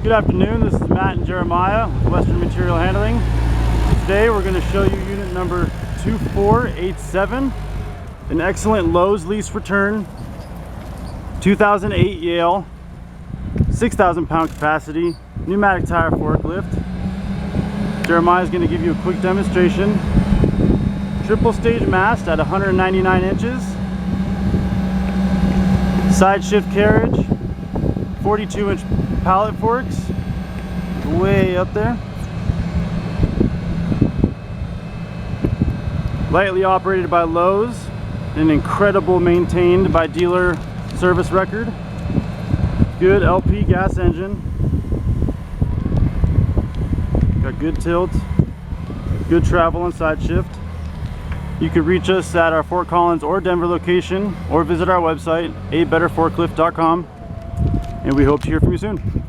Good afternoon, this is Matt and Jeremiah with Western Material Handling. Today we're going to show you unit number 2487, an excellent Lowe's lease return, 2008 Yale, 6,000 pound capacity, pneumatic tire forklift. Jeremiah is going to give you a quick demonstration. Triple stage mast at 199 inches, side shift carriage, 42-inch pallet forks, way up there. Lightly operated by Lowe's, and incredible maintained by dealer service record. Good LP gas engine. Got good tilt, good travel and side shift. You can reach us at our Fort Collins or Denver location, or visit our website, abetterforklift.com, and we hope to hear from you soon.